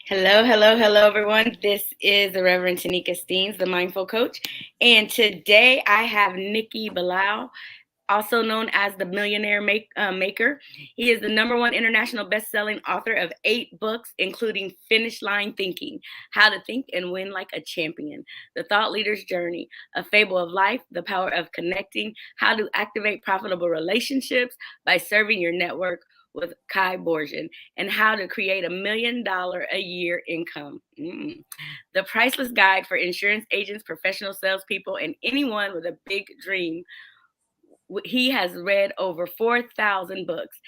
Hello, hello, hello, everyone. This is the Reverend Tanika Steens, the Mindful Coach. And today I have Nicky, also known as the Millionaire Maker. He is the #1 international best-selling author of 8 books, including Finish Line Thinking, How to Think and Win Like a Champion, The Thought Leader's Journey, A Fable of Life, The Power of Connecting, How to Activate Profitable Relationships by Serving Your Network with Kai Borgen, and How to Create $1 million a year income. The Priceless Guide for Insurance Agents, Professional Salespeople, and anyone with a big dream. He has read over 4,000 books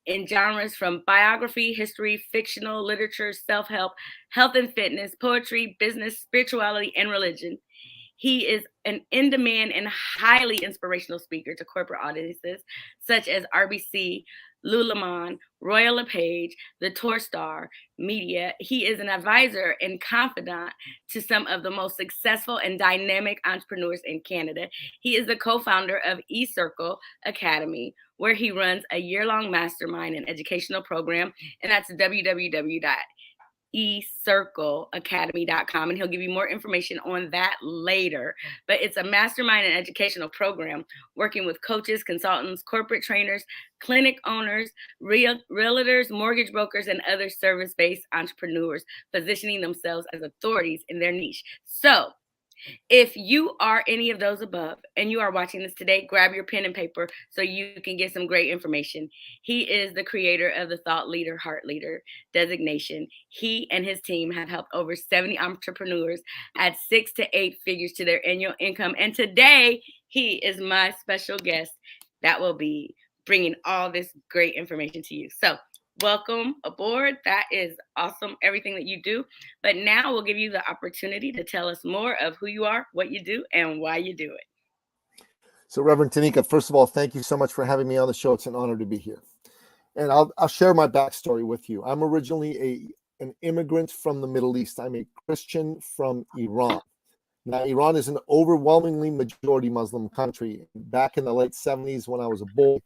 in genres from biography, history, fictional, literature, self-help, health and fitness, poetry, business, spirituality, and religion. He is an in-demand and highly inspirational speaker to corporate audiences such as RBC, Lululemon, Royal LePage, the Torstar Media. He is an advisor and confidant to some of the most successful and dynamic entrepreneurs in Canada. He is the co-founder of Ecircle Academy, where he runs a year-long mastermind and educational program, and that's www.ecircleacademy.com, and he'll give you more information on that later. But it's a mastermind and educational program working with coaches, consultants, corporate trainers, clinic owners, realtors, mortgage brokers, and other service-based entrepreneurs positioning themselves as authorities in their niche. So if you are any of those above and you are watching this today, grab your pen and paper so you can get some great information. He is the creator of the Thought Leader, Heart Leader designation. He and his team have helped over 70 entrepreneurs add 6 to 8 figures to their annual income. And today, he is my special guest that will be bringing all this great information to you. So welcome aboard. That is awesome, everything that you do. But now we'll give you the opportunity to tell us more of who you are, what you do, and why you do it. So, Reverend Tanika, first of all, thank you so much for having me on the show. It's an honor to be here. And I'll share my backstory with you. I'm originally an immigrant from the Middle East. I'm a Christian from Iran. Now, Iran is an overwhelmingly majority Muslim country. Back in the late 70s, when I was a boy,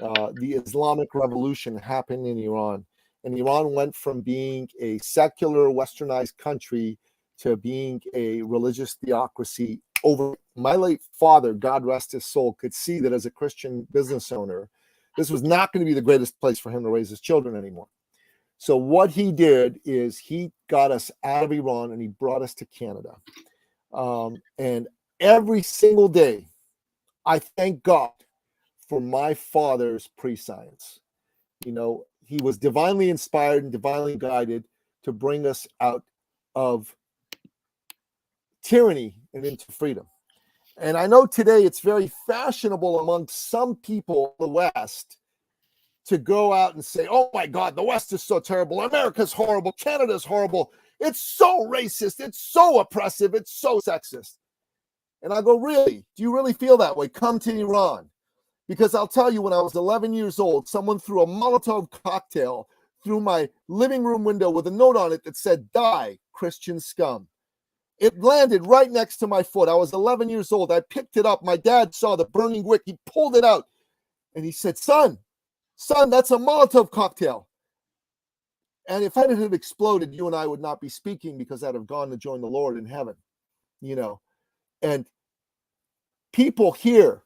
the Islamic Revolution happened in Iran. And Iran went from being a secular, westernized country to being a religious theocracy. Over my late father, God rest his soul, could see that as a Christian business owner, this was not going to be the greatest place for him to raise his children anymore. So what he did is he got us out of Iran and he brought us to Canada. And every single day, I thank God for my father's prescience. You know, he was divinely inspired and divinely guided to bring us out of tyranny and into freedom. And I know today it's very fashionable among some people in the West to go out and say, oh my God, the West is so terrible. America's horrible. Canada's horrible. It's so racist. It's so oppressive. It's so sexist. And I go, really? Do you really feel that way? Come to Iran. Because I'll tell you, when I was 11 years old, someone threw a Molotov cocktail through my living room window with a note on it that said, die, Christian scum. It landed right next to my foot. I was 11 years old. I picked it up. My dad saw the burning wick. He pulled it out and he said, son, that's a Molotov cocktail. And if it had exploded, you and I would not be speaking because I'd have gone to join the Lord in heaven, you know. And people here,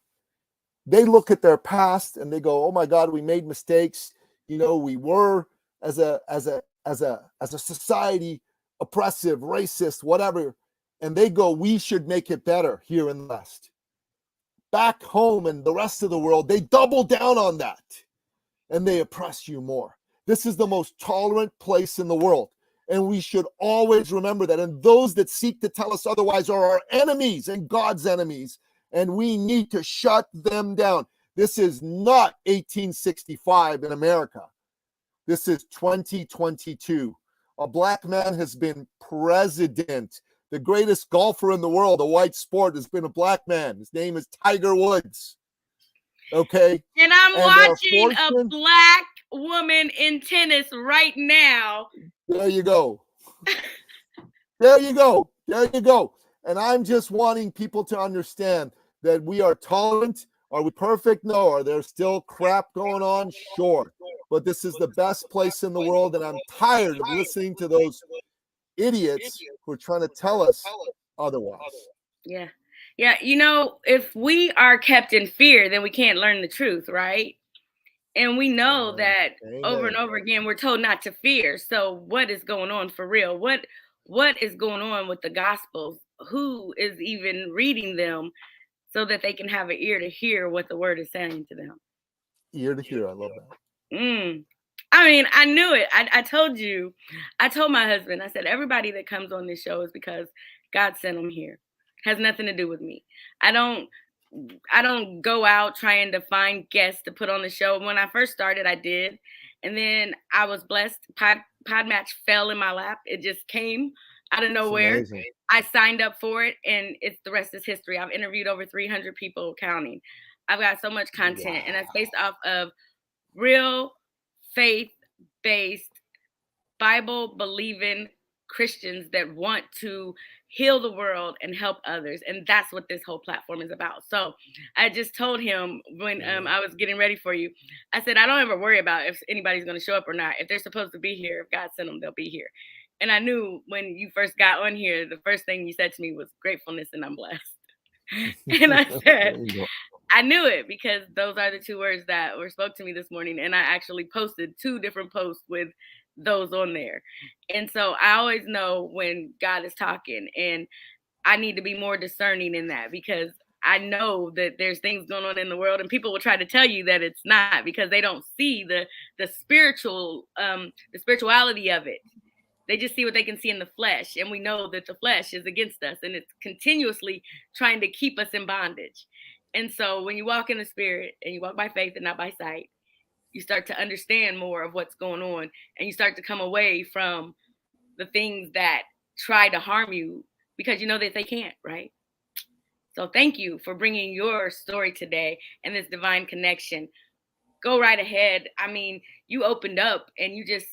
they look at their past and they go, oh my God, we made mistakes. You know, we were as a society oppressive, racist, whatever. And they go, we should make it better here in the West. Back home and the rest of the world, they double down on that and they oppress you more. This is the most tolerant place in the world. And we should always remember that. And those that seek to tell us otherwise are our enemies and God's enemies. And we need to shut them down. This is not 1865 in America. This is 2022. A black man has been president. The greatest golfer in the world, a white sport, has been a black man. His name is Tiger Woods. Okay? And I'm watching a black woman in tennis right now. There you go. There you go. There you go. And I'm just wanting people to understand that we are tolerant. Are we perfect? No. Are there still crap going on? Sure. But this is the best place in the world, and I'm tired of listening to those idiots who are trying to tell us otherwise. Yeah. Yeah. You know, if we are kept in fear, then we can't learn the truth, right? And we know that over and over again, we're told not to fear. So what is going on for real? What is going on with the gospels? Who is even reading them so that they can have an ear to hear what the word is saying to them? Ear to hear. I love that. I mean, I knew it. I told you, I told my husband, I said, everybody that comes on this show is because God sent them here. Has nothing to do with me. I don't go out trying to find guests to put on the show. When I first started, I did. And then I was blessed. Podmatch fell in my lap. It just came out of nowhere. I signed up for it, and the rest is history. I've interviewed over 300 people counting. I've got so much content, and that's based off of real faith-based, Bible-believing Christians that want to heal the world and help others. And that's what this whole platform is about. So I just told him when I was getting ready for you, I said, I don't ever worry about if anybody's going to show up or not. If they're supposed to be here, if God sent them, they'll be here. And I knew when you first got on here, the first thing you said to me was gratefulness and I'm blessed. And I said, I knew it because those are the 2 words that were spoke to me this morning. And I actually posted 2 different posts with those on there. And so I always know when God is talking, and I need to be more discerning in that because I know that there's things going on in the world and people will try to tell you that it's not because they don't see the spirituality of it. They just see what they can see in the flesh. And we know that the flesh is against us and it's continuously trying to keep us in bondage. And so when you walk in the spirit and you walk by faith and not by sight, you start to understand more of what's going on and you start to come away from the things that try to harm you because you know that they can't, right? So thank you for bringing your story today and this divine connection. Go right ahead. I mean, you opened up and you just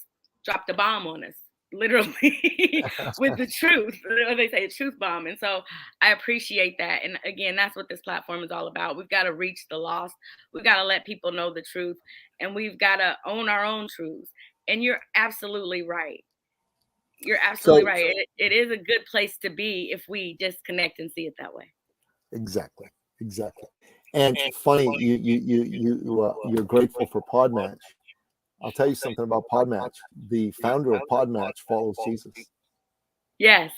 dropped a bomb on us, literally, with the truth. They say a truth bomb. And so I appreciate that. And again, that's what this platform is all about. We've got to reach the lost. We've got to let people know the truth. And we've got to own our own truths. And you're absolutely right. You're absolutely right. It is a good place to be if we just connect and see it that way. Exactly. And funny, you're grateful for Podmatch. I'll tell you something about Podmatch. The founder of Podmatch follows Jesus. Yes.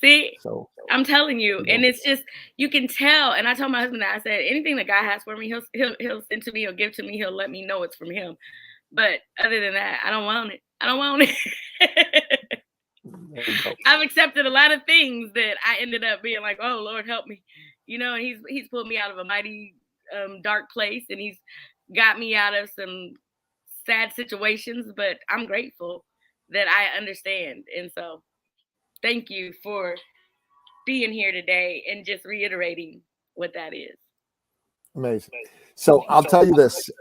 See, so I'm telling you, and it's just you can tell. And I told my husband that I said anything that God has for me, he'll send to me, he'll give to me, he'll let me know it's from him. But other than that, I don't want it. I don't want it. I've accepted a lot of things that I ended up being like, oh Lord, help me. You know, and he's pulled me out of a mighty dark place, and he's got me out of some sad situations. But I'm grateful that I understand, and so thank you for being here today and just reiterating what that is. Amazing. So I'll tell you this: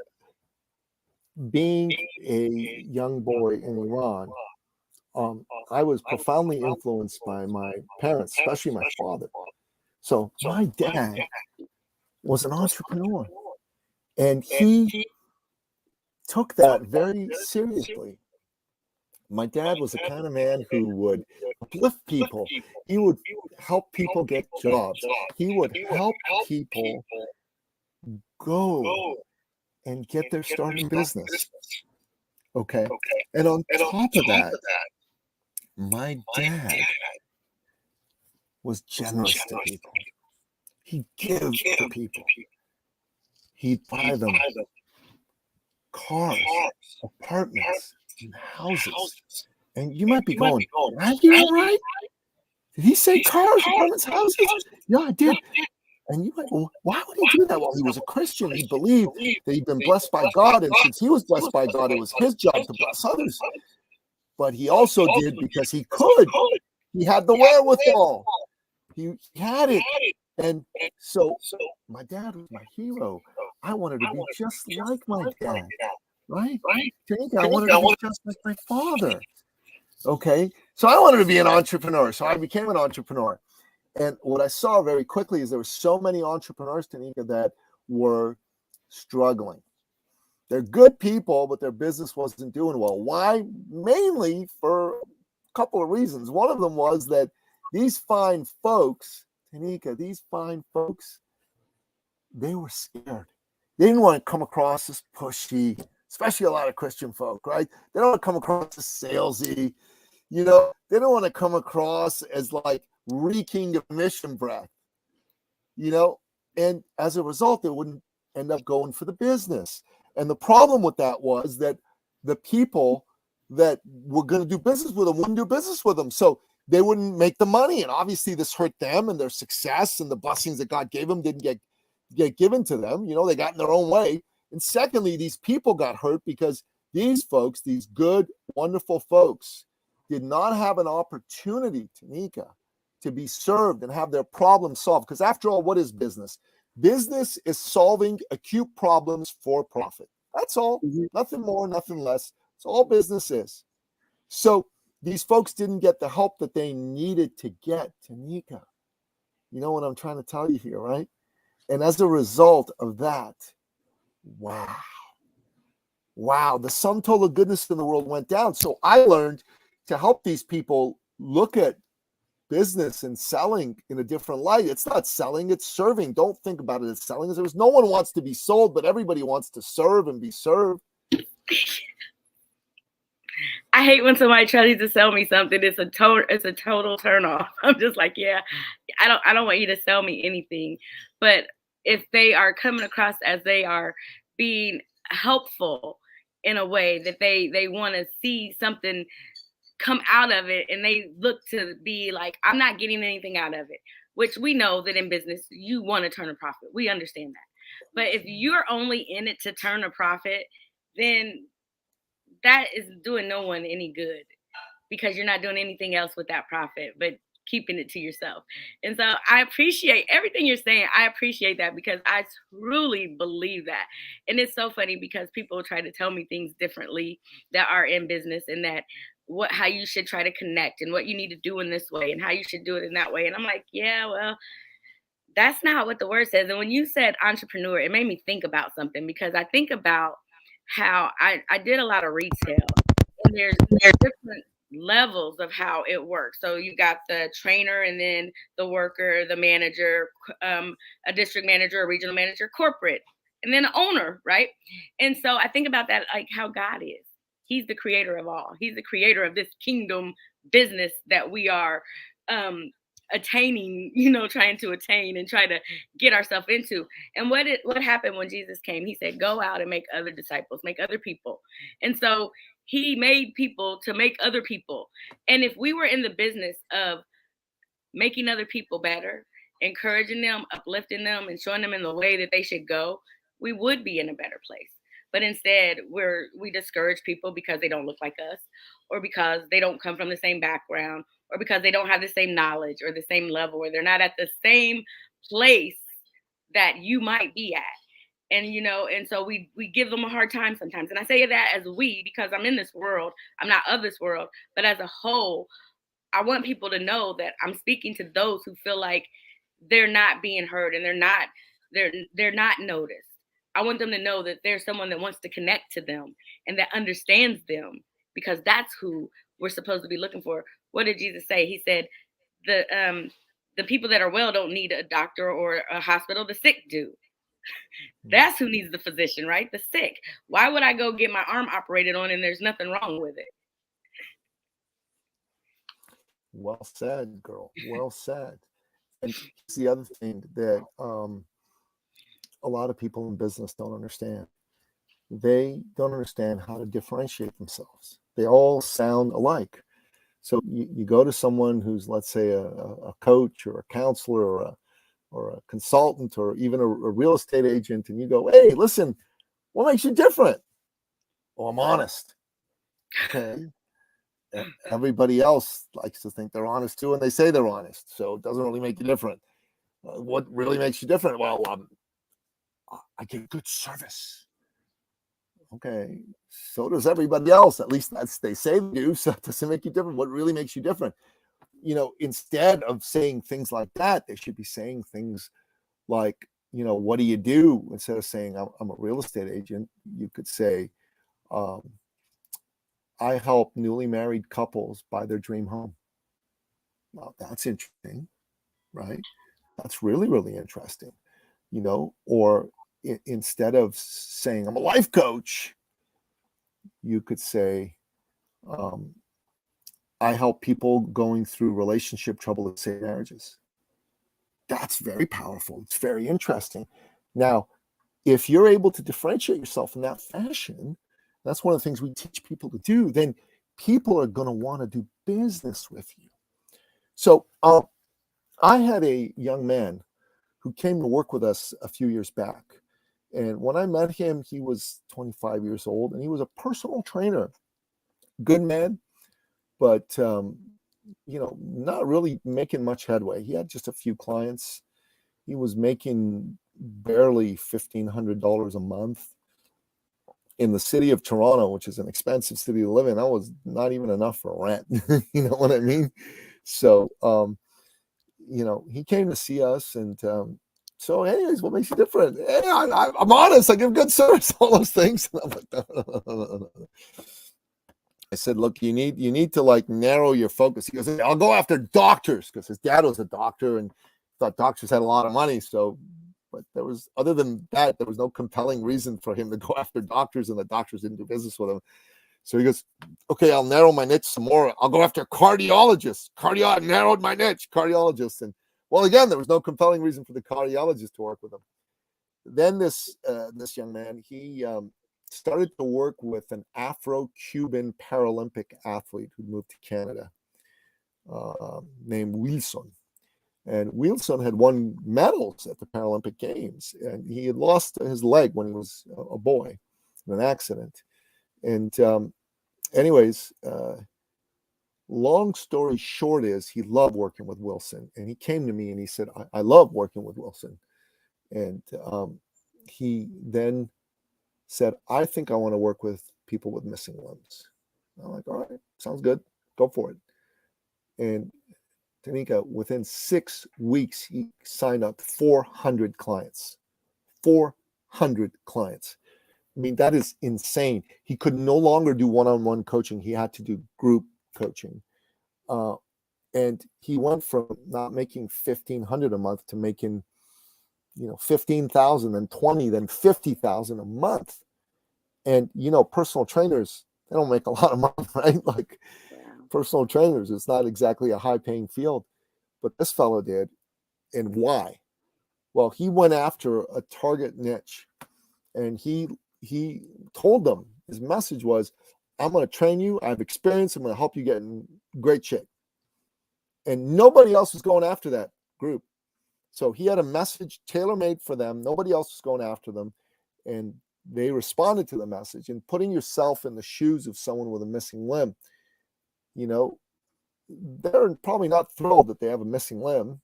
being a young boy in Iran, I was profoundly influenced by my parents, especially my father. So my dad was an entrepreneur, and he took that very seriously. My dad was the kind of man who would uplift people. He would help people get jobs. He would help people go and get their starting business. Okay. And on top of that, my dad was generous to people. He'd give to people. He'd buy them cars, apartments, and houses. And you might be going, did I hear that right? Did he say cars, apartments, houses? Yeah, I did. And you might, well, why would he do that? Well, he was a Christian. He believed that he'd been blessed by God. And since he was blessed by God, it was his job to bless others. But he also did because he could. He had the wherewithal. He had it. And so my dad was my hero. I wanted to be just like my dad, right? I wanted to be just like my father. Okay. So I wanted to be an entrepreneur. So I became an entrepreneur. And what I saw very quickly is there were so many entrepreneurs, Tanika, that were struggling. They're good people, but their business wasn't doing well. Why? Mainly for a couple of reasons. One of them was that these fine folks, Tanika, these fine folks, they were scared. They didn't want to come across as pushy, especially a lot of Christian folk, right? They don't want to come across as salesy. You know, they don't want to come across as like reeking of mission breath, you know, and as a result, they wouldn't end up going for the business. And the problem with that was that the people that were going to do business with them wouldn't do business with them. So they wouldn't make the money. And obviously this hurt them and their success, and the blessings that God gave them didn't get given to them. You know, they got in their own way. And secondly, these people got hurt because these folks, these good, wonderful folks, did not have an opportunity, Tanika, to be served and have their problems solved. Because after all, what is business? Business is solving acute problems for profit. That's all. Nothing more, nothing less. It's all business is. So these folks didn't get the help that they needed to get, Tanika. You know what I'm trying to tell you here, right? And as a result of that, wow, the sum total of goodness in the world went down. So I learned to help these people look at business and selling in a different light. It's not selling, it's serving. Don't think about it as selling. There's no one wants to be sold, but everybody wants to serve and be served. I hate when somebody tries to sell me something. It's a total turn off. I'm just like, yeah, I don't want you to sell me anything. But if they are coming across as they are being helpful in a way that they want to see something come out of it, and they look to be like, I'm not getting anything out of it, which we know that in business you want to turn a profit. We understand that. But if you're only in it to turn a profit, then that is doing no one any good, because you're not doing anything else with that profit but keeping it to yourself. And so I appreciate everything you're saying. I appreciate that, because I truly believe that. And it's so funny because people try to tell me things differently that are in business, and that how you should try to connect and what you need to do in this way and how you should do it in that way. And I'm like, yeah, well, that's not what the word says. And when you said entrepreneur, it made me think about something, because I think about how I did a lot of retail, and there's different levels of how it works. So you got the trainer, and then the worker, the manager, a district manager, a regional manager, corporate, and then an owner, right? And so I think about that, like how God is. He's the creator of all. He's the creator of this kingdom business that we are attaining, trying to attain and try to get ourselves into. And what happened when Jesus came? He said, go out and make other disciples, make other people. And so he made people to make other people. And if we were in the business of making other people better, encouraging them, uplifting them, and showing them in the way that they should go, we would be in a better place. But instead, we discourage people because they don't look like us, or because they don't come from the same background, or because they don't have the same knowledge or the same level, or they're not at the same place that you might be at. And so we give them a hard time sometimes. And I say that as we, because I'm in this world, I'm not of this world, but as a whole, I want people to know that I'm speaking to those who feel like they're not being heard, and they're not noticed. I want them to know that there's someone that wants to connect to them and that understands them, because that's who we're supposed to be looking for. What did Jesus say? He said, the people that are well don't need a doctor or a hospital. The sick do. That's who needs the physician, right? The sick. Why would I go get my arm operated on and there's nothing wrong with it? Well said, girl. Well said. And here's the other thing that a lot of people in business don't understand. They don't understand how to differentiate themselves. They all sound alike. So you go to someone who's, let's say, a coach or a counselor or a consultant or even a real estate agent, and you go, hey, listen, what makes you different? Well, I'm honest. Okay. Everybody else likes to think they're honest too, and they say they're honest. So it doesn't really make you different. What really makes you different? Well, I get good service. Okay. So does everybody else. At least that's they say they do. So it doesn't make you different. What really makes you different? Instead of saying things like that, they should be saying things like, what do you do? Instead of saying I'm a real estate agent, you could say, I help newly married couples buy their dream home. Well, that's interesting, right? That's really, really interesting, or instead of saying I'm a life coach, you could say, um, I help people going through relationship trouble and save marriages. That's very powerful. It's very interesting. Now, if you're able to differentiate yourself in that fashion, that's one of the things we teach people to do, then people are going to want to do business with you. So I had a young man who came to work with us a few years back. And when I met him, he was 25 years old and he was a personal trainer. Good man, but not really making much headway. He had just a few clients. He was making barely $1,500 a month in the city of Toronto, which is an expensive city to live in. That was not even enough for rent. You know what I mean? So, he came to see us, and so, anyways, what makes you different? Hey, I'm honest. I give good service. All those things. And I'm like, no. I said, look, you need to like narrow your focus. He goes, I'll go after doctors, because his dad was a doctor and thought doctors had a lot of money. So, but other than that, there was no compelling reason for him to go after doctors, and the doctors didn't do business with him. So he goes, okay, I'll narrow my niche some more. I'll go after cardiologists. I narrowed my niche, cardiologists. And well, again, there was no compelling reason for the cardiologist to work with him. Then this young man, he started to work with an Afro-Cuban Paralympic athlete who moved to Canada, named Wilson. And Wilson had won medals at the Paralympic Games, and he had lost his leg when he was a boy in an accident. And anyways, long story short is he loved working with Wilson, and he came to me and he said, I love working with Wilson. And he then said, I think I want to work with people with missing limbs. I'm like, all right, sounds good. Go for it. And Tanika, within 6 weeks, he signed up 400 clients. 400 clients. I mean, that is insane. He could no longer do one-on-one coaching. He had to do group coaching. And he went from not making 1,500 a month to making, 15,000, then 20, then 50,000 a month. And, personal trainers, they don't make a lot of money, right? Like personal trainers, it's not exactly a high paying field, but this fellow did. And why? Well, he went after a target niche, and he told them, his message was, I'm going to train you. I have experience. I'm going to help you get in great shape. And nobody else was going after that group. So he had a message tailor-made for them. Nobody else was going after them. And they responded to the message. And putting yourself in the shoes of someone with a missing limb, they're probably not thrilled that they have a missing limb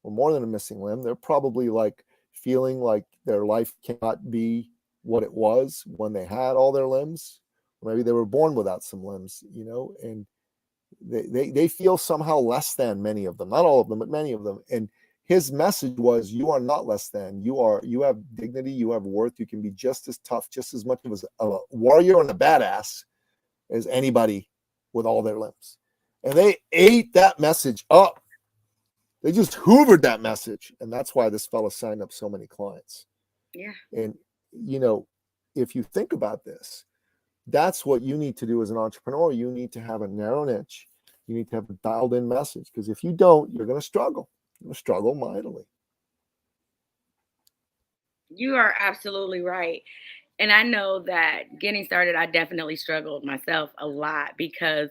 or more than a missing limb. They're probably like feeling like their life cannot be what it was when they had all their limbs. Or maybe they were born without some limbs, and they feel somehow less than, many of them, not all of them, but many of them. And his message was, you are not less than. You have dignity, you have worth, you can be just as tough, just as much of a warrior and a badass as anybody with all their limbs. And they ate that message up. They just hoovered that message. And that's why this fella signed up so many clients. Yeah. And, if you think about this, that's what you need to do as an entrepreneur. You need to have a narrow niche. You need to have a dialed in message, because if you don't, you're going to struggle. You're going to struggle mightily. You are absolutely right. And I know that getting started, I definitely struggled myself a lot, because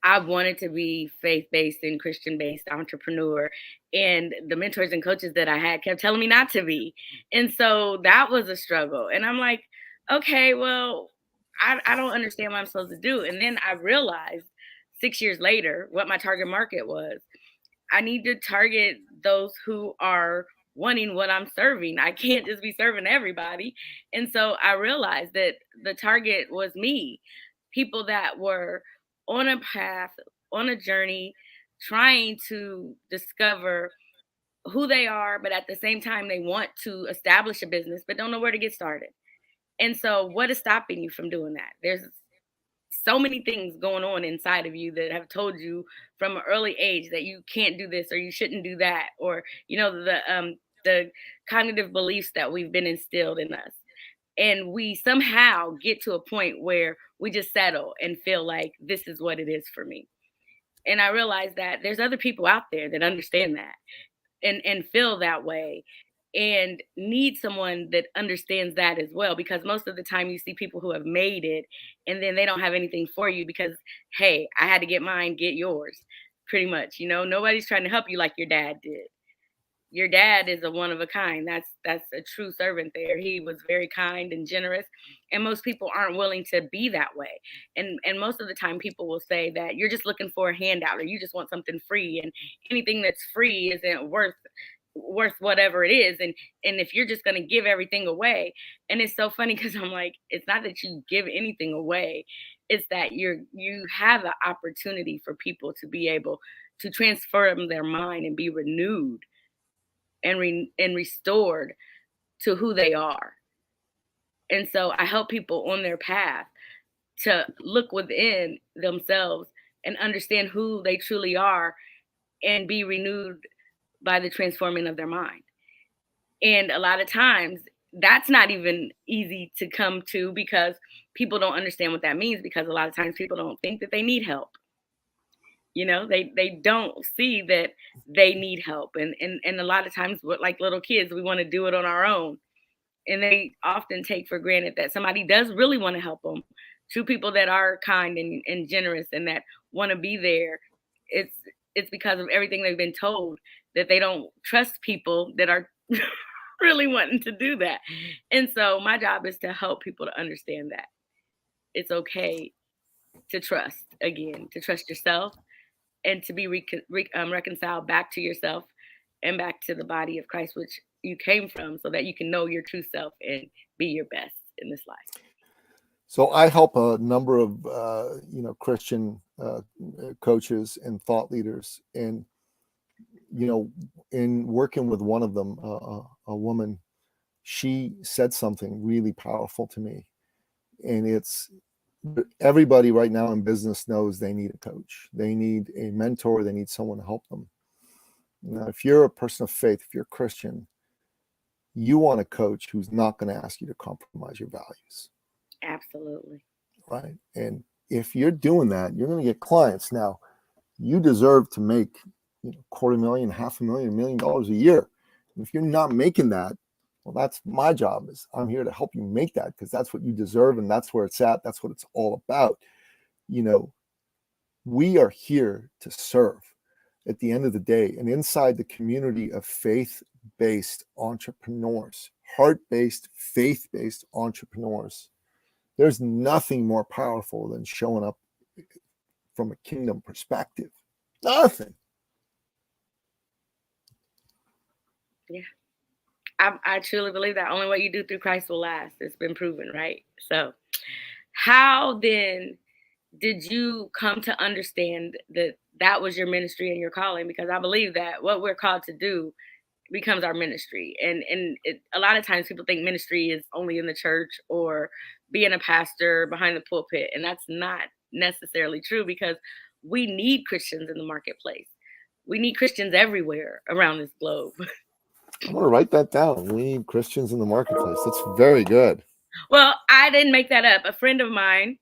I wanted to be faith-based and Christian-based entrepreneur. And the mentors and coaches that I had kept telling me not to be. And so that was a struggle. And I'm like, okay, well, I don't understand what I'm supposed to do. And then I realized 6 years later what my target market was. I need to target those who are wanting what I'm serving. I can't just be serving everybody. And so I realized that the target was me, people that were on a path, on a journey, trying to discover who they are, but at the same time, they want to establish a business, but don't know where to get started. And so, what is stopping you from doing that? There's so many things going on inside of you that have told you from an early age that you can't do this or you shouldn't do that, or the cognitive beliefs that we've been instilled in us. And we somehow get to a point where we just settle and feel like this is what it is for me. And I realize that there's other people out there that understand that and feel that way and need someone that understands that as well, because most of the time you see people who have made it and then they don't have anything for you because, hey, I had to get mine, get yours. Pretty much, nobody's trying to help you like your dad did. Your dad is a one of a kind. That's a true servant there. He was very kind and generous, and most people aren't willing to be that way. And most of the time people will say that you're just looking for a handout or you just want something free, and anything that's free isn't worth whatever it is. And if you're just going to give everything away. And it's so funny because I'm like, it's not that you give anything away, it's that you have the opportunity for people to be able to transform their mind and be renewed and restored to who they are. And so I help people on their path to look within themselves and understand who they truly are and be renewed by the transforming of their mind. And a lot of times that's not even easy to come to because people don't understand what that means, because a lot of times people don't think that they need help. They don't see that they need help. And a lot of times, like little kids, we want to do it on our own. And they often take for granted that somebody does really want to help them. True people that are kind and generous and that want to be there. It's because of everything they've been told that they don't trust people that are really wanting to do that. And so my job is to help people to understand that it's okay to trust again, to trust yourself and to be reconciled back to yourself and back to the body of Christ, which you came from, so that you can know your true self and be your best in this life. So I help a number of Christian coaches and thought leaders, and in working with one of them, a woman, she said something really powerful to me, and it's everybody right now in business knows they need a coach, they need a mentor, they need someone to help them. Now, if you're a person of faith, if you're a Christian, you want a coach who's not going to ask you to compromise your values. Absolutely. Right. And if you're doing that, you're going to get clients. Now, you deserve to make $250,000, $500,000, $1 million a year. And if you're not making that, well, that's my job. Is I'm here to help you make that, because that's what you deserve and that's where it's at. That's what it's all about. We are here to serve at the end of the day. And inside the community of faith-based entrepreneurs, heart-based, faith-based entrepreneurs, there's nothing more powerful than showing up from a kingdom perspective. Nothing. Yeah. I truly believe that only what you do through Christ will last. It's been proven, right? So how then did you come to understand that that was your ministry and your calling? Because I believe that what we're called to do becomes our ministry. And a lot of times people think ministry is only in the church or being a pastor behind the pulpit. And that's not necessarily true, because we need Christians in the marketplace. We need Christians everywhere around this globe. I'm going to write that down. We need Christians in the marketplace. That's very good. Well, I didn't make that up. A friend of mine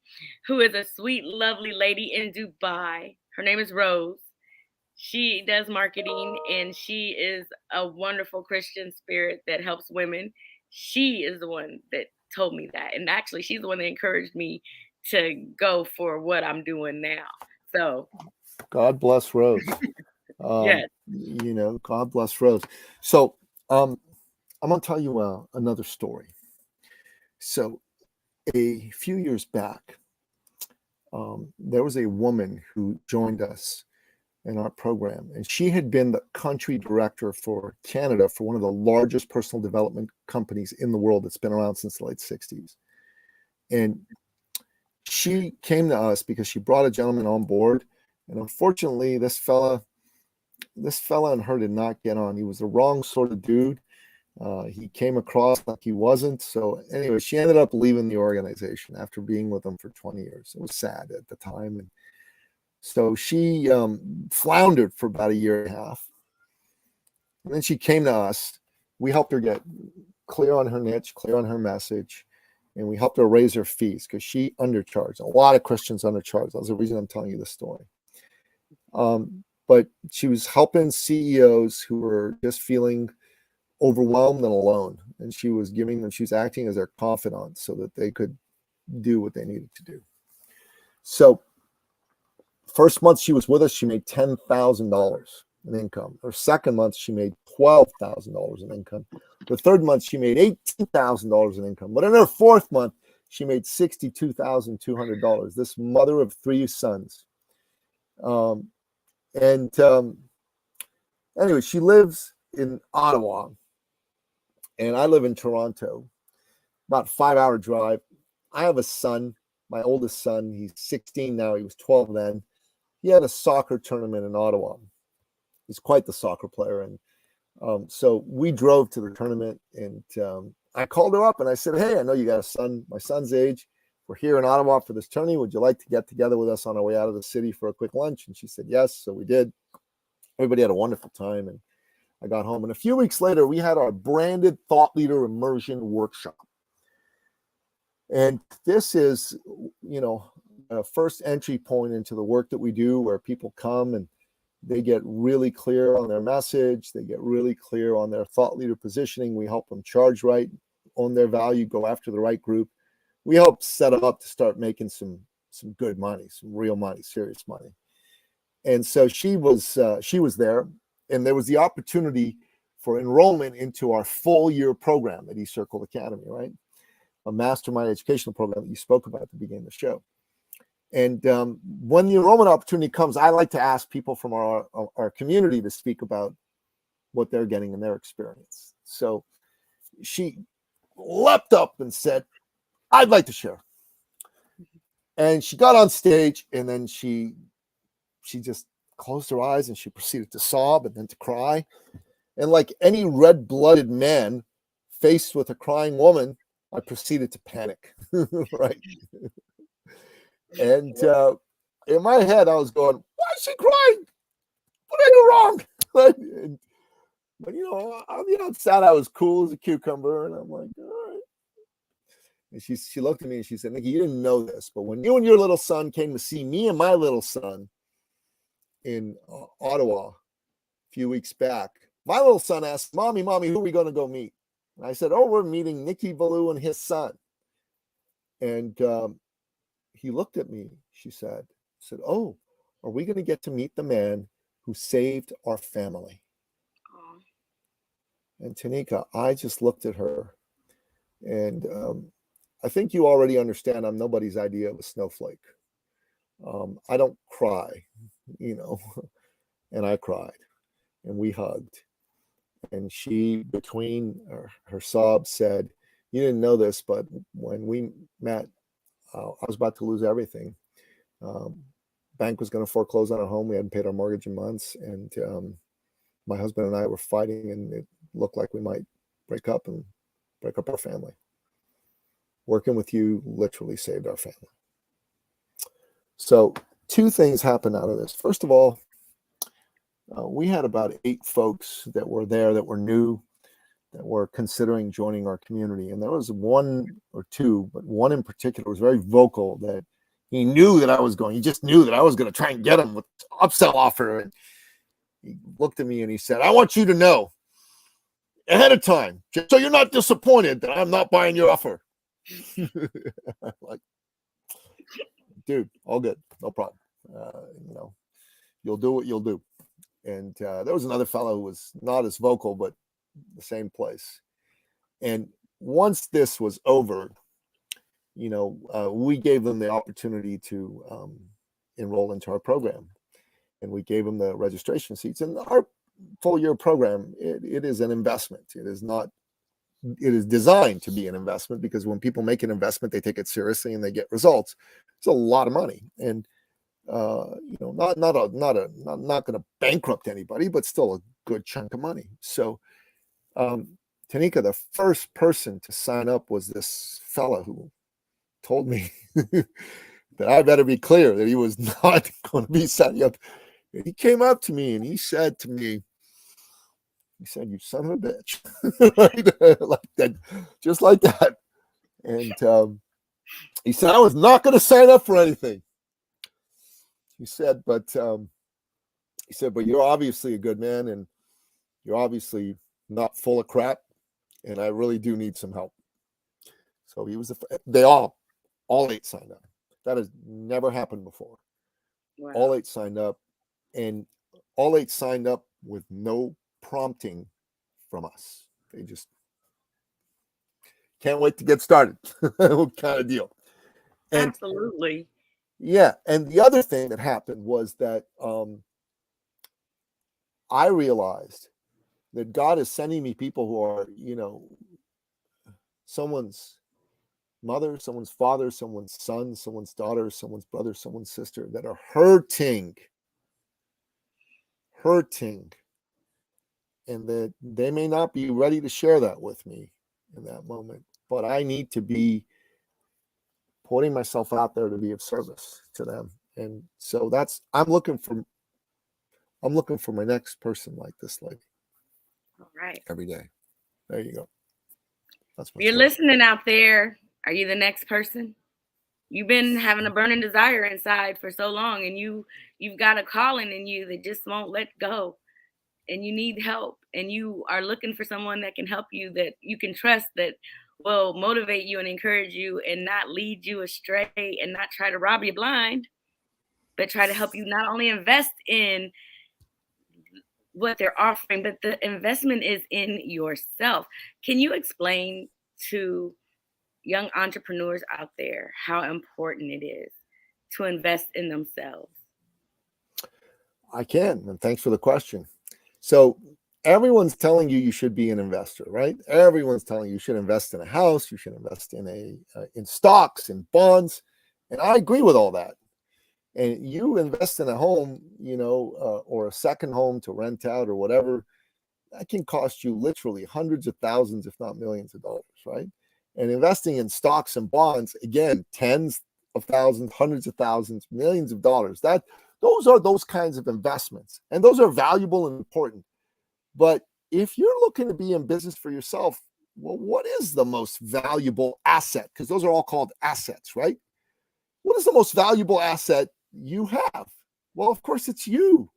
who is a sweet, lovely lady in Dubai, her name is Rose. She does marketing and she is a wonderful Christian spirit that helps women. She is the one that told me that. And actually, she's the one that encouraged me to go for what I'm doing now. So God bless Rose. Yes. God bless Rose. So I'm going to tell you another story. So a few years back, there was a woman who joined us in our program, and she had been the country director for Canada for one of the largest personal development companies in the world that's been around since the late 60s. And she came to us because she brought a gentleman on board, and unfortunately this fella and her did not get on. He was the wrong sort of dude. He came across like he wasn't. So anyway, she ended up leaving the organization after being with him for 20 years. It was sad at the time. And so she floundered for about a year and a half. And then she came to us. We helped her get clear on her niche, clear on her message, and we helped her raise her fees because she undercharged. A lot of Christians undercharged. That's the reason I'm telling you this story. But she was helping CEOs who were just feeling overwhelmed and alone. And she was acting as their confidant so that they could do what they needed to do. So first month she was with us, she made $10,000 in income. Her second month, she made $12,000 in income. The third month, she made $18,000 in income. But in her fourth month, she made $62,200. This mother of three sons. Anyway, she lives in Ottawa, and I live in Toronto, about 5-hour drive. I have a son, my oldest son. He's 16 now. He was 12 then. He had a soccer tournament in Ottawa. He's quite the soccer player. And so we drove to the tournament, and I called her up and I said, hey, I know you got a son, my son's age. We're here in Ottawa for this tourney. Would you like to get together with us on our way out of the city for a quick lunch? And she said, yes. So we did. Everybody had a wonderful time. And I got home. And a few weeks later, we had our branded thought leader immersion workshop. And this is, a first entry point into the work that we do, where people come and they get really clear on their message. They get really clear on their thought leader positioning. We help them charge right, own their value, go after the right group. We help set them up to start making some good money, some real money, serious money. And so she was there, and there was the opportunity for enrollment into our full year program at Ecircle Academy, right? A mastermind educational program that you spoke about at the beginning of the show. And when the enrollment opportunity comes, I like to ask people from our community to speak about what they're getting in their experience. So she leapt up and said, I'd like to share. And she got on stage, and then she just closed her eyes and she proceeded to sob and then to cry. And like any red-blooded man faced with a crying woman, I proceeded to panic, right? And in my head, I was going, why is she crying? What did I do wrong? But, on the outside, I was cool as a cucumber. And I'm like, all right. And she looked at me and she said, Nicky, you didn't know this, but when you and your little son came to see me and my little son in Ottawa a few weeks back, my little son asked, Mommy, who are we going to go meet? And I said, oh, we're meeting Nicky, Billiou, and his son. And he looked at me, she said, oh, are we going to get to meet the man who saved our family? Aww. And Tanika, I just looked at her, and I think you already understand I'm nobody's idea of a snowflake. I don't cry, and I cried, and we hugged. And she, between her sobs, said, you didn't know this, but when we met, I was about to lose everything. Bank was going to foreclose on our home. We hadn't paid our mortgage in months. And my husband and I were fighting, and it looked like we might break up our family. Working with you literally saved our family. So 2 things happened out of this. First of all, we had about 8 folks that were there that were new, that were considering joining our community. And there was 1 or 2, but one in particular was very vocal that he knew that I was going. He just knew that I was going to try and get him with an upsell offer. And he looked at me and he said, I want you to know ahead of time, just so you're not disappointed, that I'm not buying your offer. I'm like, dude, all good, no problem. You'll do what you'll do. And there was another fellow who was not as vocal, but the same place. And once this was over, we gave them the opportunity to enroll into our program, and we gave them the registration seats. And our full year program, it is an investment. It is designed to be an investment, because when people make an investment, they take it seriously and they get results. It's a lot of money, and not going to bankrupt anybody, but still a good chunk of money. So Tanika, the first person to sign up was this fella who told me that I better be clear that he was not going to be signing up. And he came up to me and he said to me, he said, "You son of a bitch," right? Like that, just like that. And he said, "I was not going to sign up for anything." He said, "But but you're obviously a good man, and you're obviously not full of crap, and I really do need some help." So he was. They all 8 signed up. That has never happened before. Wow. All 8 signed up, and all 8 signed up with no prompting from us. They just can't wait to get started, kind of deal. And absolutely. yeah, and the other thing that happened was that I realized that God is sending me people who are, someone's mother, someone's father, someone's son, someone's daughter, someone's brother, someone's sister that are hurting, and that they may not be ready to share that with me in that moment, but I need to be putting myself out there to be of service to them. And so I'm looking for my next person like this lady. All right. Every day. There you go. That's my You're story. listening out there. Are you the next person? You've been having a burning desire inside for so long, and you've got a calling in you that just won't let go, and you need help, and you are looking for someone that can help you, that you can trust, that will motivate you and encourage you and not lead you astray and not try to rob you blind, but try to help you not only invest in what they're offering, but the investment is in yourself. Can you explain to young entrepreneurs out there how important it is to invest in themselves? I can, and thanks for the question. So everyone's telling you should be an investor, right? Everyone's telling you should invest in a house, you should invest in stocks, in bonds, and I agree with all that. And you invest in a home, or a second home to rent out or whatever, that can cost you literally hundreds of thousands, if not millions of dollars, right? And investing in stocks and bonds, again, tens of thousands, hundreds of thousands, millions of dollars. Those are those kinds of investments, and those are valuable and important. But if you're looking to be in business for yourself, well, what is the most valuable asset? Because those are all called assets, right? What is the most valuable asset you have? Well, of course, it's you.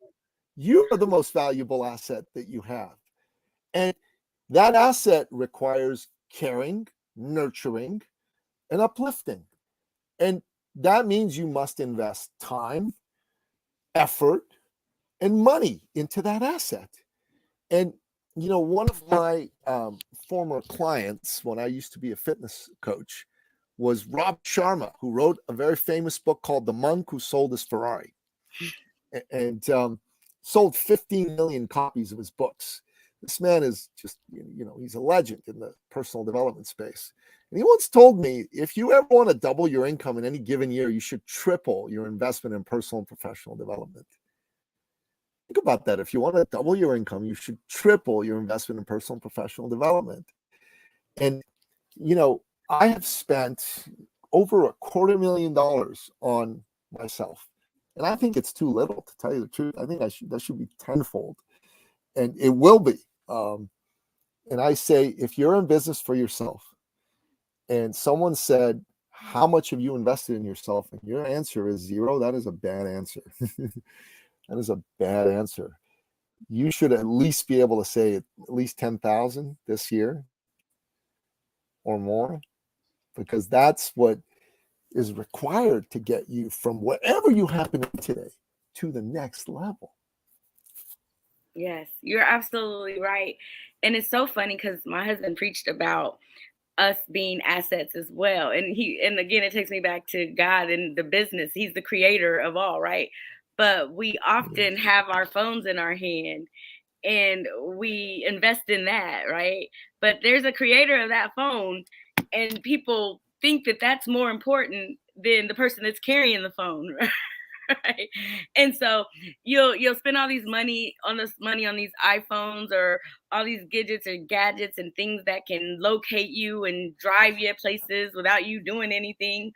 You are the most valuable asset that you have. And that asset requires caring, nurturing, and uplifting. And that means you must invest time, effort, and money into that asset. And, one of my former clients, when I used to be a fitness coach, was Rob Sharma, who wrote a very famous book called The Monk Who Sold His Ferrari, and sold 15 million copies of his books. This man is just, he's a legend in the personal development space. And he once told me, if you ever want to double your income in any given year, you should triple your investment in personal and professional development. Think about that. If you want to double your income, you should triple your investment in personal and professional development. And, I have spent over $250,000 on myself. And I think it's too little, to tell you the truth. I think that should be tenfold. And it will be. And I say, if you're in business for yourself and someone said, how much have you invested in yourself? And your answer is 0, that is a bad answer. That is a bad answer. You should at least be able to say at least 10,000 this year or more, because that's what is required to get you from wherever you happen to be today to the next level. Yes, you're absolutely right. And it's so funny because my husband preached about us being assets as well. And again, it takes me back to God and the business. He's the creator of all, right? But we often have our phones in our hand and we invest in that, right? But there's a creator of that phone, and people think that that's more important than the person that's carrying the phone. right? And so you'll spend all these money on these iPhones or all these gadgets and things that can locate you and drive you places without you doing anything,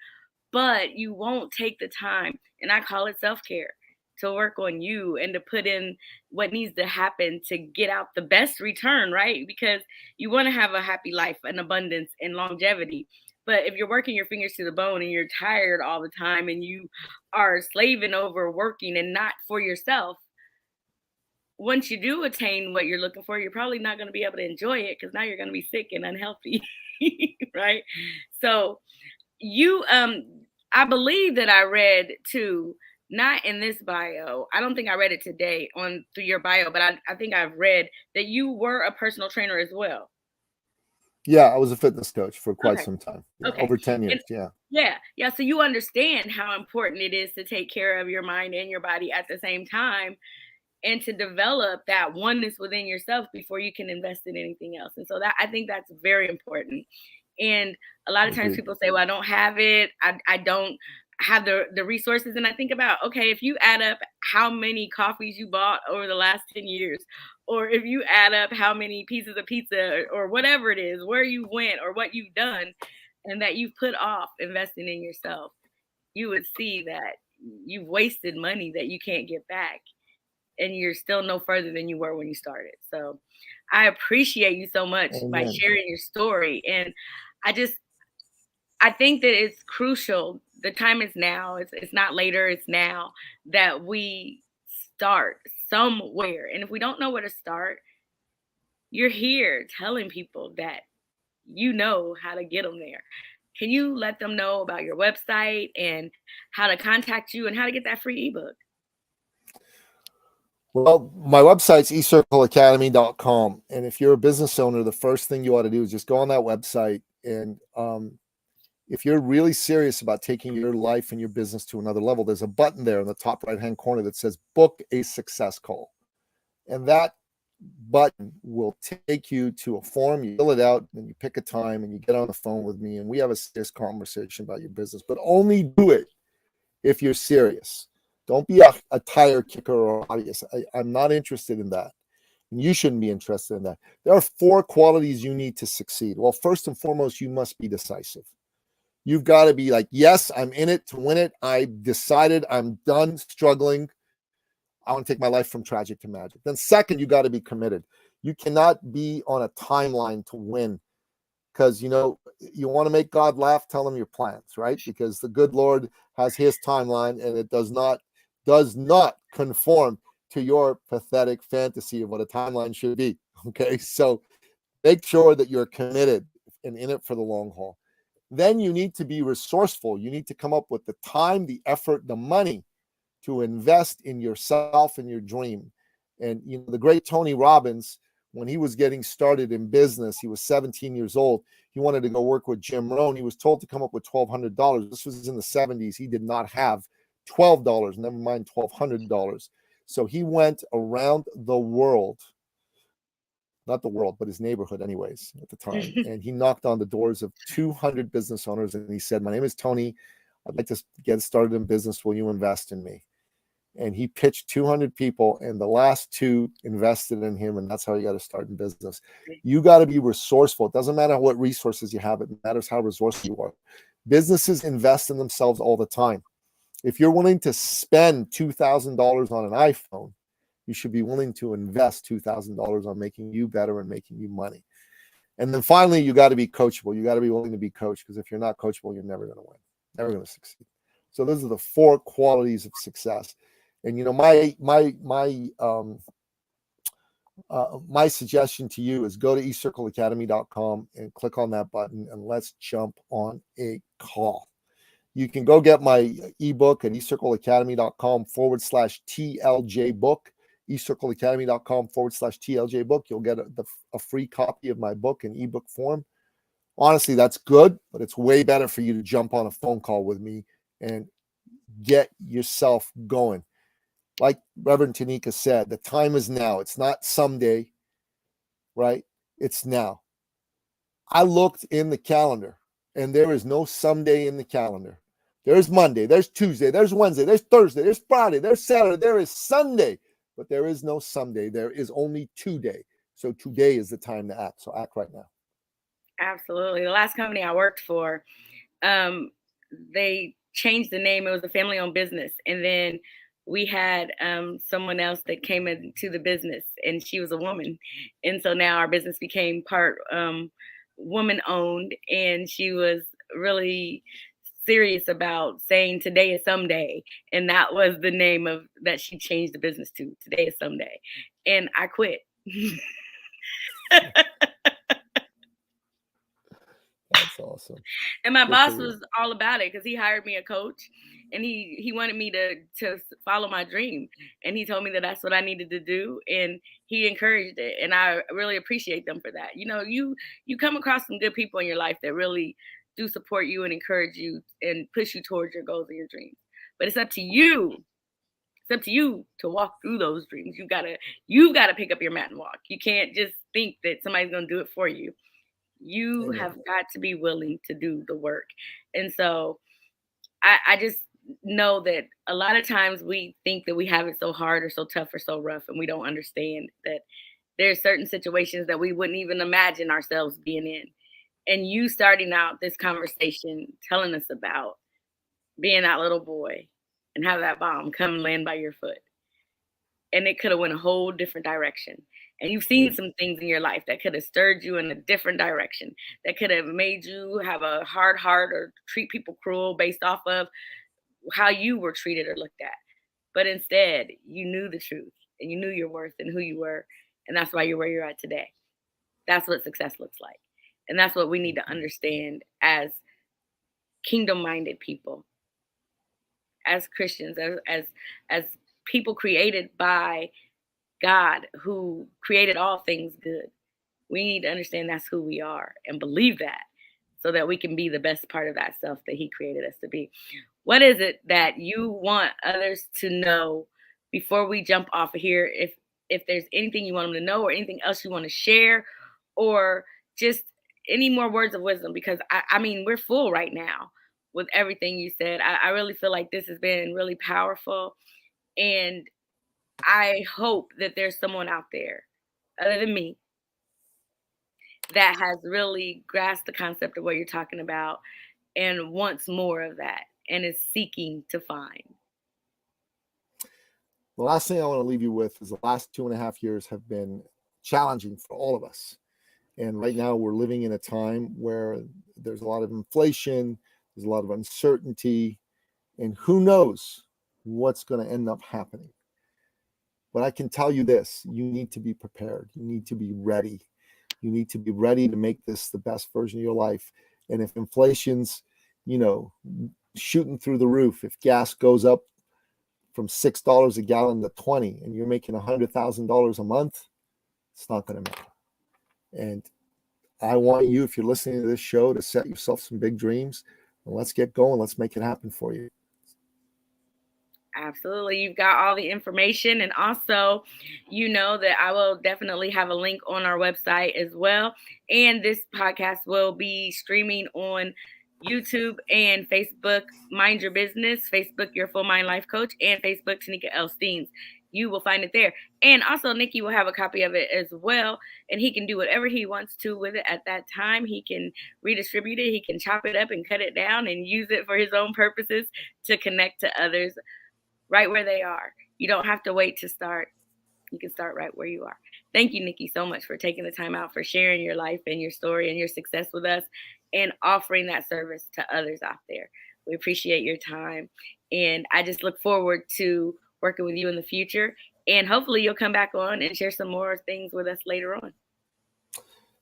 but you won't take the time, and I call it self-care, to work on you and to put in what needs to happen to get out the best return, right? Because you want to have a happy life, an abundance, and longevity. But if you're working your fingers to the bone and you're tired all the time and you are slaving over working and not for yourself, once you do attain what you're looking for, you're probably not going to be able to enjoy it because now you're going to be sick and unhealthy, right? So you I believe that I read too, not in this bio, I don't think I read it today on through your bio, but I think I've read that you were a personal trainer as well. Yeah, I was a fitness coach for quite Okay. some time. Yeah, Okay. over 10 And years. Yeah. yeah, so you understand how important it is to take care of your mind and your body at the same time, and to develop that oneness within yourself before you can invest in anything else. And so that, I think that's very important. And a lot of times Agreed. people say, well, I don't have it. I don't have the resources. And I think about, okay, if you add up how many coffees you bought over the last 10 years, or if you add up how many pieces of pizza or whatever it is, where you went or what you've done, and that you've put off investing in yourself, you would see that you've wasted money that you can't get back, and you're still no further than you were when you started. So I appreciate you so much by Amen. sharing your story. And I just, I think that it's crucial. The time is now. It's not later, it's now that we start somewhere. And if we don't know where to start, you're here telling people that you know how to get them there. Can you let them know about your website and how to contact you and how to get that free ebook? Well, my website's ecircleacademy.com. And if you're a business owner, the first thing you ought to do is just go on that website. And if you're really serious about taking your life and your business to another level, there's a button there in the top right-hand corner that says book a success call. And that button will take you to a form. You fill it out and you pick a time and you get on the phone with me and we have a serious conversation about your business, but only do it if you're serious. Don't be a tire kicker or obvious. I'm not interested in that. And you shouldn't be interested in that. There are 4 qualities you need to succeed. Well, first and foremost, you must be decisive. You've got to be like, yes, I'm in it to win it. I decided I'm done struggling. I want to take my life from tragic to magic. Then second, you got to be committed. You cannot be on a timeline to win, because you want to make God laugh, tell him your plans, right? Because the good Lord has his timeline and it does not conform to your pathetic fantasy of what a timeline should be. Okay, so make sure that you're committed and in it for the long haul. Then you need to be resourceful. You need to come up with the time, the effort, the money to invest in yourself and your dream. And the great Tony Robbins, when he was getting started in business, he was 17 years old. He wanted to go work with Jim Rohn. He was told to come up with $1,200. This was in the 70s. He did not have $12, never mind $1,200. So he went around the world, not the world, but his neighborhood anyways at the time. And he knocked on the doors of 200 business owners. And he said, my name is Tony. I'd like to get started in business. Will you invest in me? And he pitched 200 people, and the last 2 invested in him, and that's how you got to start in business. You got to be resourceful. It doesn't matter what resources you have. It matters how resourceful you are. Businesses invest in themselves all the time. If you're willing to spend $2,000 on an iPhone, you should be willing to invest $2,000 on making you better and making you money. And then finally, you got to be coachable. You got to be willing to be coached, because if you're not coachable, you're never going to win, never going to succeed. So those are the 4 qualities of success. And my suggestion to you is go to ecircleacademy.com and click on that button and let's jump on a call. You can go get my ebook at ecircleacademy.com/TLJ book, ecircleacademy.com/TLJ book. You'll get a free copy of my book in ebook form. Honestly, that's good, but it's way better for you to jump on a phone call with me and get yourself going. Like Reverend Tanika said, the time is now. It's not someday, right? It's now. I looked in the calendar, and there is no someday in the calendar. There's Monday, there's Tuesday, there's Wednesday, there's Thursday, there's Friday, there's Saturday, there is Sunday, but there is no someday. There is only today. So today is the time to act. So act right now. Absolutely. The last company I worked for, they changed the name. It was a family-owned business, and then we had someone else that came into the business, and she was a woman, and so now our business became part woman-owned, and she was really serious about saying today is someday, and that was the name of that she changed the business to. Today is someday, and I quit. That's awesome. And my Good boss for you. was all about it because he hired me a coach, and he wanted me to follow my dream, and he told me that that's what I needed to do, and he encouraged it, and I really appreciate them for that. You know, you come across some good people in your life that really do support you and encourage you and push you towards your goals and your dreams. But it's up to you. It's up to you to walk through those dreams. You've gotta pick up your mat and walk. You can't just think that somebody's gonna do it for you. You Amen. have got to be willing to do the work. And so I just know that a lot of times we think that we have it so hard or so tough or so rough, and we don't understand that there's certain situations that we wouldn't even imagine ourselves being in. And you starting out this conversation telling us about being that little boy and have that bomb come and land by your foot, and it could have went a whole different direction. And you've seen some things in your life that could have stirred you in a different direction, that could have made you have a hard heart or treat people cruel based off of how you were treated or looked at. But instead, you knew the truth and you knew your worth and who you were. And that's why you're where you're at today. That's what success looks like. And that's what we need to understand as kingdom minded people, as Christians, as people created by God who created all things good. We need to understand that's who we are and believe that so that we can be the best part of that self that He created us to be. What is it that you want others to know before we jump off of here? If there's anything you want them to know or anything else you want to share, or just any more words of wisdom, because I mean, we're full right now with everything you said. I really feel like this has been really powerful. And I hope that there's someone out there other than me that has really grasped the concept of what you're talking about and wants more of that and is seeking to find. The last thing I want to leave you with is the last 2.5 years have been challenging for all of us. And right now we're living in a time where there's a lot of inflation, there's a lot of uncertainty, and who knows what's going to end up happening. But I can tell you this, you need to be prepared. You need to be ready. You need to be ready to make this the best version of your life. And if inflation's, shooting through the roof, if gas goes up from $6 a gallon to 20, and you're making $100,000 a month, it's not going to matter. And I want you, if you're listening to this show, to set yourself some big dreams, and let's get going. Let's make it happen for you. Absolutely. You've got all the information. And also, you know that I will definitely have a link on our website as well. And this podcast will be streaming on YouTube and Facebook, Mind Your Business, Facebook, Your Full Mind Life Coach, and Facebook, Tanika L. Steens. You will find it there. And also, Nicky will have a copy of it as well. And he can do whatever he wants to with it at that time. He can redistribute it. He can chop it up and cut it down and use it for his own purposes to connect to others right where they are. You don't have to wait to start. You can start right where you are. Thank you, Nicky, so much for taking the time out, for sharing your life and your story and your success with us and offering that service to others out there. We appreciate your time. And I just look forward to working with you in the future. And hopefully you'll come back on and share some more things with us later on.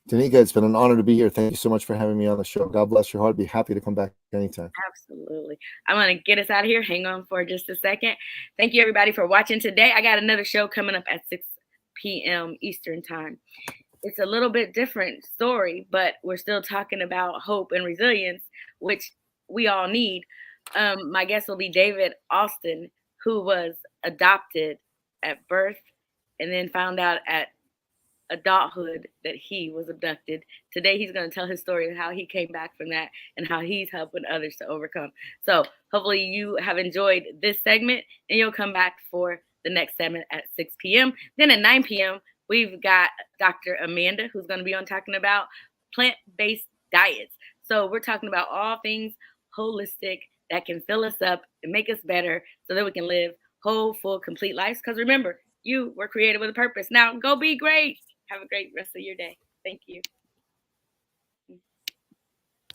Tanika, it's been an honor to be here. Thank you so much for having me on the show. God bless your heart. Be happy to come back anytime. Absolutely. I'm going to get us out of here. Hang on for just a second. Thank you, everybody, for watching today. I got another show coming up at 6 p.m. Eastern time. It's a little bit different story, but we're still talking about hope and resilience, which we all need. My guest will be David Austin, who was adopted at birth and then found out at adulthood that he was abducted. Today he's going to tell his story of how he came back from that and how he's helping others to overcome. So hopefully you have enjoyed this segment and you'll come back for the next segment at 6 p.m. Then at 9 p.m., we've got Dr. Amanda, who's going to be on talking about plant-based diets. So we're talking about all things holistic that can fill us up and make us better so that we can live whole, full, complete lives. Because remember, you were created with a purpose. Now go be great. Have a great rest of your day. Thank you.